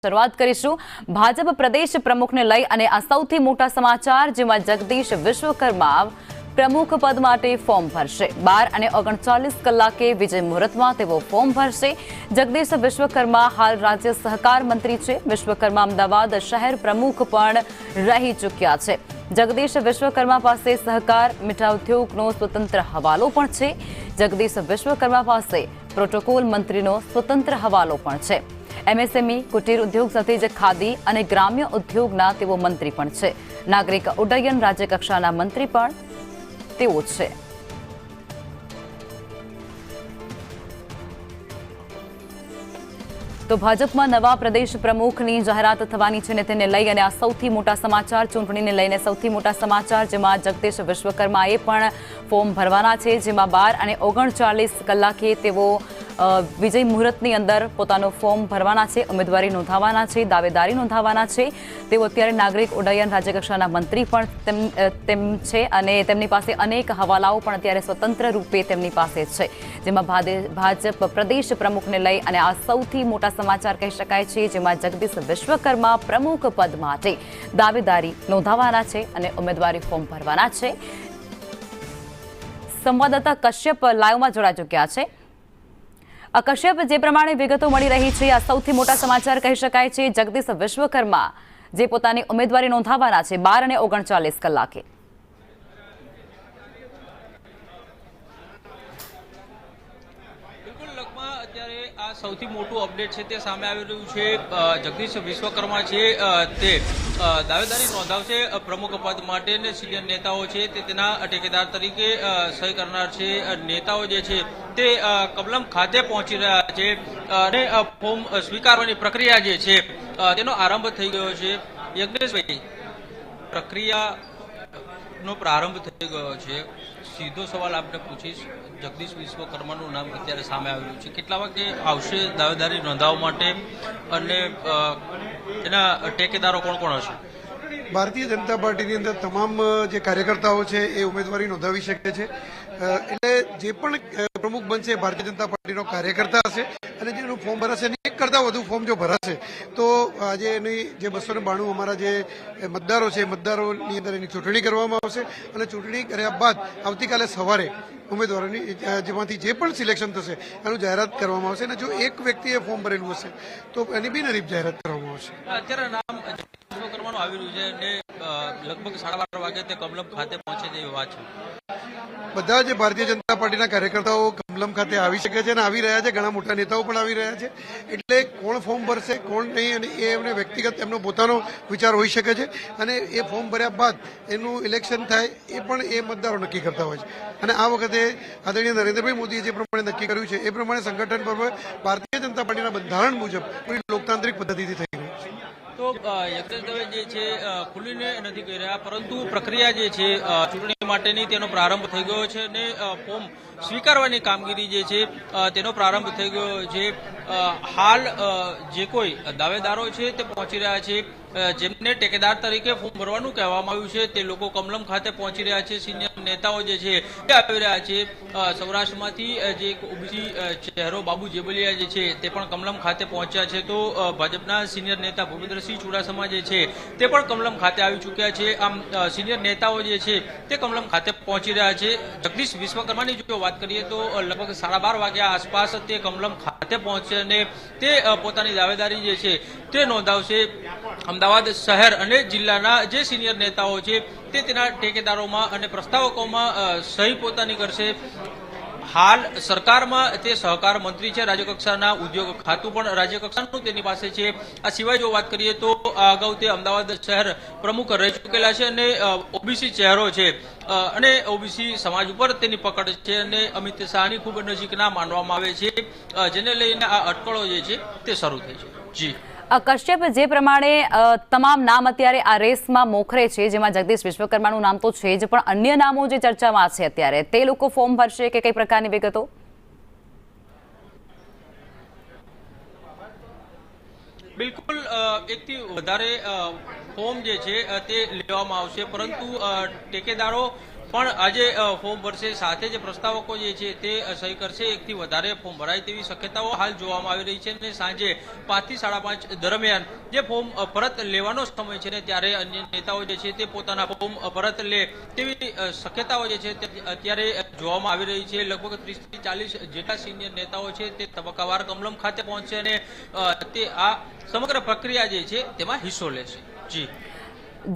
શરૂઆત કરીશું ભાજપ પ્રદેશ પ્રમુખને લઈ અને આ સૌથી મોટા સમાચાર જેમાં જગદીશ વિશ્વકર્મા પ્રમુખ પદ માટે ફોર્મ ભરશે 12 અને 39 કલાકે વિજય મુહૂર્તમાં તેઓ ફોર્મ ભરશે। જગદીશ વિશ્વકર્મા હાલ રાજ્ય સહકાર મંત્રી છે। વિશ્વકર્મા અમદાવાદ શહેર પ્રમુખ પણ રહી ચૂક્યા છે। જગદીશ વિશ્વકર્મા પાસે સહકાર મીઠા ઉદ્યોગનો સ્વતંત્ર હવાલો પણ છે। જગદીશ વિશ્વકર્મા પાસે પ્રોટોકોલ મંત્રીનો સ્વતંત્ર હવાલો પણ છે। एमएसएमई कुटीर उद्योग સાથે જ ખાદી અને ગ્રામ્ય ઉદ્યોગના તેઓ મંત્રી પણ છે। નાગરિક ઉડ્ડયન રાજ્ય કક્ષાના મંત્રી પણ તેઓ છે। તો ભાજપમાં નવા પ્રદેશ પ્રમુખની જાહેરાત થવાની છે ને તેને લઈ અને આ સૌથી મોટા સમાચાર ચૂંટણીને લઈને સૌથી મોટા સમાચાર જેમાં જગદીશ વિશ્વકર્માએ પણ ફોર્મ ભરવાના છે જેમાં 12 અને 39 કલાકે તેઓ વિજય મુહૂર્તની અંદર પોતાનું ફોર્મ ભરવાના છે, ઉમેદવારી નોંધાવવાના છે, દાવેદારી નોંધાવવાના છે। તેઓ અત્યારે નાગરિક ઉડ્ડયન રાજ્યકક્ષાના મંત્રી પણ તેમ છે અને તેમની પાસે અનેક હવાલાઓ પણ અત્યારે સ્વતંત્ર રૂપે તેમની પાસે છે જેમાં ભાજપ પ્રદેશ પ્રમુખને લઈ અને આ સૌથી મોટા સમાચાર કહી શકાય છે જેમાં જગદીશ વિશ્વકર્મા પ્રમુખ પદ માટે દાવેદારી નોંધાવવાના છે અને ઉમેદવારી ફોર્મ ભરવાના છે। સંવાદદાતા કશ્યપ લાઈવમાં જોડાઈ ચૂક્યા છે। કશ્યપ, જે પ્રમાણે વિગતો મળી રહી છે આ સૌથી મોટા સમાચાર કહી શકાય છે। જગદીશ વિશ્વકર્મા જે પોતાની ઉમેદવારી નોંધાવવાના છે 12 અને 39 કલાકે। અત્યારે આ સૌથી મોટું અપડેટ છે તે સામે આવી રહ્યું છે। જગદીશ વિશ્વકર્મા છે તે દાવેદારી નોંધાવશે પ્રમુખ પદ માટે ને સિનિયર નેતાઓ છે તે તેના ટેકેદાર તરીકે સહી કરનાર છે। નેતાઓ જે છે તે કમલમ ખાતે પહોંચી રહ્યા છે અને ફોર્મ સ્વીકારવાની પ્રક્રિયા જે છે તેનો આરંભ થઈ ગયો છે। યજ્ઞેશભાઈ, પ્રક્રિયાનો પ્રારંભ થઈ ગયો છે। સીધો સવાલ આપણે પૂછીશ, જગદીશ વિશ્વકર્માનું નામ અત્યારે સામે આવ્યું છે, કેટલા વાગે આવશે દાવેદારી નોંધાવવા માટે અને એના ટેકેદારો કોણ કોણ હશે? ભારતીય જનતા પાર્ટીની અંદર તમામ જે કાર્યકર્તાઓ છે એ ઉમેદવારી નોંધાવી શકે છે। એટલે જે પણ પ્રમુખ બનશે ભારતીય જનતા પાર્ટીનો કાર્યકર્તા હશે અને જેનું ફોર્મ ભરાશે અને એક કરતાં વધુ ફોર્મ જો ભરાશે તો આજે એની જે 292 અમારા જે મતદારો છે મતદારોની અંદર એની ચૂંટણી કરવામાં આવશે અને ચૂંટણી કર્યા બાદ આવતીકાલે સવારે ઉમેદવારોની જેમાંથી જે પણ સિલેક્શન થશે એનું જાહેરાત કરવામાં આવશે અને જો એક વ્યક્તિએ ફોર્મ ભરેલું હશે તો એની બિનહરીફ જાહેરાત કરવામાં આવશે। અત્યારે નામ વિશ્વકર્માનું આવી રહ્યું છે અને લગભગ 12:30 વાગે તે કમલમ ખાતે પહોંચે તેવી વાત છે। બધા જ ભારતીય જનતા પાર્ટીના કાર્યકર્તાઓ કમલમ ખાતે આવી શકે છે અને આવી રહ્યા છે। ઘણા મોટા નેતાઓ પણ આવી રહ્યા છે। એટલે કોણ ફોર્મ ભરશે કોણ નહીં અને એ એમને વ્યક્તિગત એમનો પોતાનો વિચાર હોઈ શકે છે અને એ ફોર્મ ભર્યા બાદ એનું ઇલેક્શન થાય એ પણ એ મતદારો નક્કી કરતા હોય છે। અને આ વખતે આદરણીય નરેન્દ્રભાઈ મોદીએ જે પ્રમાણે નક્કી કર્યું છે એ પ્રમાણે સંગઠન પર્વ ભારતીય જનતા પાર્ટીના બંધારણ મુજબ પૂરી લોકતાંત્રિક પદ્ધતિથી થઈ રહ્યું છે। તો યજ્ઞેશભાઈ જે છે ખુલીને નથી કહી રહ્યા, પરંતુ પ્રક્રિયા જે છે ચૂંટણી માટેની તેનો પ્રારંભ થઈ ગયો છે અને ફોર્મ સ્વીકારવાની કામગીરી જે છે તેનો પ્રારંભ થઈ ગયો છે। હાલ જે કોઈ દાવેદારો છે તે પહોંચી રહ્યા છે, જેમને ટેકેદાર તરીકે ફોર્મ ભરવાનું કહેવામાં આવ્યું છે તે લોકો કમલમ ખાતે પહોંચી રહ્યા છે। સિનિયર નેતાઓ જે છે તે આવી રહ્યા છે। સૌરાષ્ટ્રમાંથી જે એક ઓબીસી ચહેરો બાબુ જેબલિયા જે છે તે પણ કમલમ ખાતે પહોંચ્યા છે। તો ભાજપના સિનિયર નેતા ભૂપેન્દ્રસિંહ ચુડાસમા જે છે તે પણ કમલમ ખાતે આવી ચૂક્યા છે। આમ સિનિયર નેતાઓ જે છે તે કમલમ ખાતે પહોંચી રહ્યા છે। જગદીશ વિશ્વકર્માની જો વાત કરીએ તો લગભગ 12:30 વાગ્યા આસપાસ તે કમલમ ખાતે પહોંચશે અને તે પોતાની દાવેદારી જે છે તે નોંધાવશે। અમદાવાદ શહેર અને જિલ્લાના જે સિનિયર નેતાઓ છે તે તેના ટેકેદારોમાં અને પ્રસ્તાવકોમાં સહી પોતાની કરશે। હાલ સરકારમાં તે સહકાર મંત્રી છે, રાજ્યકક્ષાના ઉદ્યોગ ખાતું પણ રાજ્યકક્ષાનું તેની પાસે છે। આ સિવાય જો વાત કરીએ તો અગાઉ તે અમદાવાદ શહેર પ્રમુખ રહી ચૂકેલા છે અને ઓબીસી ચહેરો છે અને ઓબીસી સમાજ ઉપર તેની પકડ છે અને અમિત શાહની ખૂબ નજીકના માનવામાં આવે છે, જેને લઈને આ અટકળો જે છે તે શરૂ થઈ છે। જી કશ્યપ, જે પ્રમાણે તમામ નામ અત્યારે આ રેસમાં મોખરે છે જેમાં જગદીશ વિશ્વકર્માનું નામ તો છે જ પણ અન્ય નામો જે ચર્ચામાં છે અત્યારે તે લોકો ફોર્મ ભરશે કે કઈ પ્રકારની વિગતો? બિલકુલ એકથી વધારે ફોર્મ જે છે તે લેવામાં આવશે, પરંતુ ટેકેદારો પણ આજે ફોર્મ ભરશે, સાથે જે પ્રસ્તાવકો જે છે તે સહી કરશે. 1 થી વધારે ફોર્મ ભરાય તેવી શક્યતાઓ હાલ જોવામાં આવી રહી છે અને સાંજે 5 થી 5:30 દરમિયાન જે ફોર્મ પરત લેવાનો સમય છે ને ત્યારે અન્ય નેતાઓ જે છે તે પોતાના ફોર્મ પરત લે તેવી શક્યતાઓ જે છે તે અત્યારે જોવામાં આવી રહી છે. લગભગ 30 થી 40 જેટલા સિનિયર નેતાઓ છે તે તબક્કાવાર કમલમ ખાતે પહોંચશે અને તે આ સમગ્ર પ્રક્રિયા જે છે તેમાં હિસ્સો લેશે.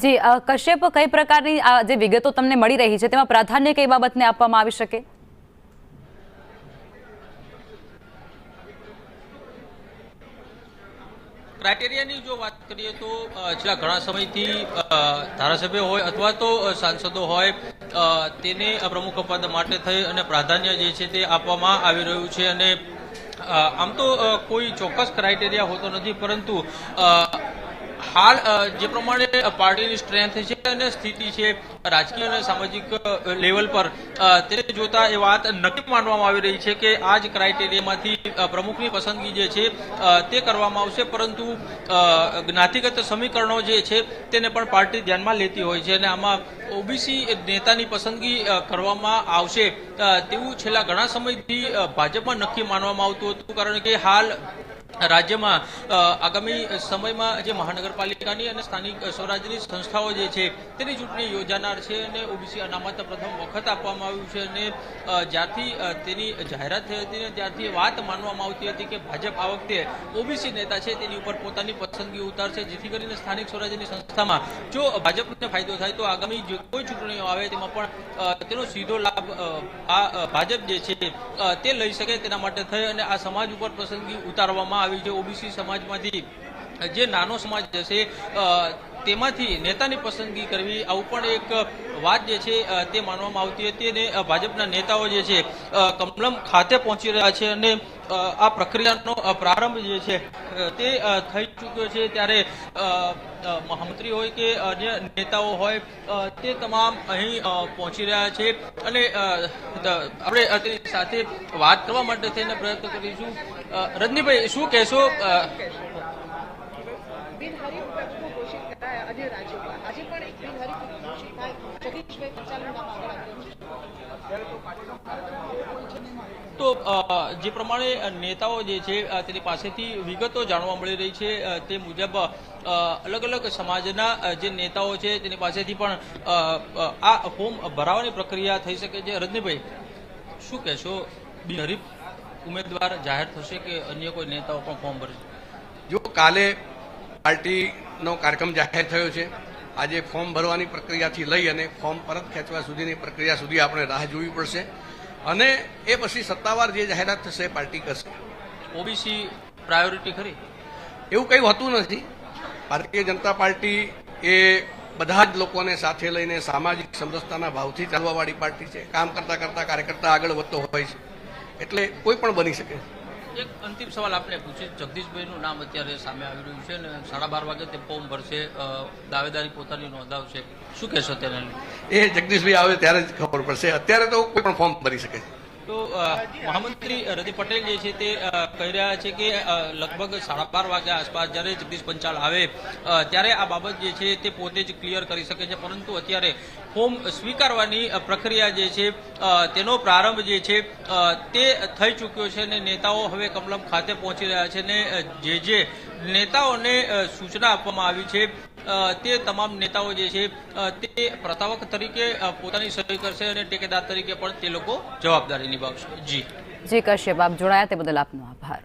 જી કશ્યપ, કઈ પ્રકારની આ જે વિગતો તમને મળી રહી છે તેમાં પ્રાધાન્ય કઈ બાબતને આપવામાં આવી શકે? ક્રાઇટેરિયાની જો વાત કરીએ તો છેલ્લા ઘણા સમયથી ધારાસભ્ય હોય અથવા તો સાંસદો હોય તેને પ્રમુખ પદ માટે થઈ અને પ્રાધાન્ય જે છે તે આપવામાં આવી રહ્યું છે. અને આમ તો કોઈ ચોક્કસ ક્રાઇટેરિયા હોતો નથી, પરંતુ હાલ જે પ્રમાણે પાર્ટીની સ્ટ્રેન્થ છે અને સ્થિતિ છે રાજકીય અને સામાજિક લેવલ પર, તેને જોતા એ વાત નક્કી માનવામાં આવી રહી છે કે આ જ ક્રાઇટેરિયામાંથી પ્રમુખની પસંદગી જે છે તે કરવામાં આવશે. પરંતુ જ્ઞાતિગત સમીકરણો જે છે તેને પણ પાર્ટી ધ્યાનમાં લેતી હોય છે અને આમાં ઓબીસી નેતાની પસંદગી કરવામાં આવશે તેવું છેલ્લા ઘણા સમયથી ભાજપમાં નક્કી માનવામાં આવતું હતું. કારણ કે હાલ રાજ્યમાં આગામી સમયમાં જે મહાનગરપાલિકાની અને સ્થાનિક સ્વરાજ્યની સંસ્થાઓ જે છે તેની ચૂંટણી યોજાનાર છે અને ઓબીસી અનામત પ્રથમ વખત આપવામાં આવ્યું છે. અને જ્યારથી તેની જાહેરાત થઈ હતી ને ત્યારથી વાત માનવામાં આવતી હતી કે ભાજપ આ વખતે ઓબીસી નેતા છે તેની ઉપર પોતાની પસંદગી ઉતારશે, જેથી કરીને સ્થાનિક સ્વરાજ્યની સંસ્થામાં જો ભાજપને ફાયદો થાય તો આગામી જે કોઈ ચૂંટણીઓ આવે તેમાં પણ તેનો સીધો લાભ આ ભાજપ જે છે તે લઈ શકે. તેના માટે થઈ અને આ સમાજ ઉપર પસંદગી ઉતારવામાં આવી છે. ઓબીસી સમાજમાંથી જે નાનો સમાજ જશે તેમાંથી નેતાની પસંદગી કરવી, આવું પણ એક વાત જે છે તે માનવામાં આવતી હતી. અને ભાજપના નેતાઓ જે છે કમલમ ખાતે પહોંચી રહ્યા છે અને આ પ્રક્રિયાનો પ્રારંભ જે છે તે થઈ ચૂક્યો છે. ત્યારે મહામંત્રી હોય કે અન્ય નેતાઓ હોય તે તમામ અહીં પહોંચી રહ્યા છે અને આપણે તેની સાથે વાત કરવા માટે થઈને પ્રયત્ન કરીશું. રજનીભાઈ, શું કહેશો? તો જે પ્રમાણે નેતાઓ જે છે તેની પાસેથી વિગતો જાણવા મળી રહી છે તે મુજબ અલગ અલગ સમાજના જે નેતાઓ છે તેની પાસેથી પણ આ ફોર્મ ભરાવાની પ્રક્રિયા થઈ શકે છે. રજનીભાઈ, શું કહેશો? બિનહરીફ ઉમેદવાર જાહેર થશે કે અન્ય કોઈ નેતાઓ પણ ફોર્મ ભરશે? જો કાલે પાર્ટીનો કાર્યક્રમ જાહેર થયો છે, આજે ફોર્મ ભરવાની પ્રક્રિયાથી લઈ અને ફોર્મ પરત ખેંચવા સુધીની પ્રક્રિયા સુધી આપણે રાહ જોવી પડશે અને એ પછી સત્તાવાર જે જાહેરાત થશે પાર્ટી કરશે. ઓબીસી પ્રાયોરિટી ખરી? એવું કંઈ હોતું નથી. ભારતીય જનતા પાર્ટી એ બધા જ લોકોને સાથે લઈને સામાજિક સમરસતાના ભાવથી ચાલવાવાળી પાર્ટી છે. કામ કરતા કરતા કાર્યકર્તા આગળ વધતો હોય છે, એટલે કોઈ પણ બની શકે. એક અંતિમ સવાલ આપણે પૂછીએ. જગદીશભાઈનું નામ અત્યારે સામે આવી રહ્યું છે અને 12:30 વાગે તે ફોર્મ ભરશે, દાવેદારી પોતાની નોંધાવશે. શું કહેશો તેને? એ જગદીશભાઈ આવે ત્યારે જ ખબર પડશે. અત્યારે તો કોઈ પણ ફોર્મ ભરી શકે. તો મહામંત્રી રતિ પટેલ જે છે તે કહી રહ્યા છે કે લગભગ 12:30 વાગ્યા આસપાસ જ્યારે જગદીશ પંચાલ આવે ત્યારે આ બાબત જે છે તે પોતે જ ક્લિયર કરી શકે છે. પરંતુ અત્યારે ફોર્મ સ્વીકારવાની પ્રક્રિયા જે છે તેનો પ્રારંભ જે છે તે થઈ ચૂક્યો છે અને નેતાઓ હવે કમલમ ખાતે પહોંચી રહ્યા છે અને જે નેતાઓને સૂચના આપવામાં આવી છે તે તમામ નેતાઓ જે છે તે પ્રસ્તાવક તરીકે પોતાની સહી કરશે અને ટેકેદાર તરીકે પણ તે લોકો જવાબદારી નિભાવશે. જી કશ્યપ, આપ જોડાયા તે બદલ આપનો આભાર.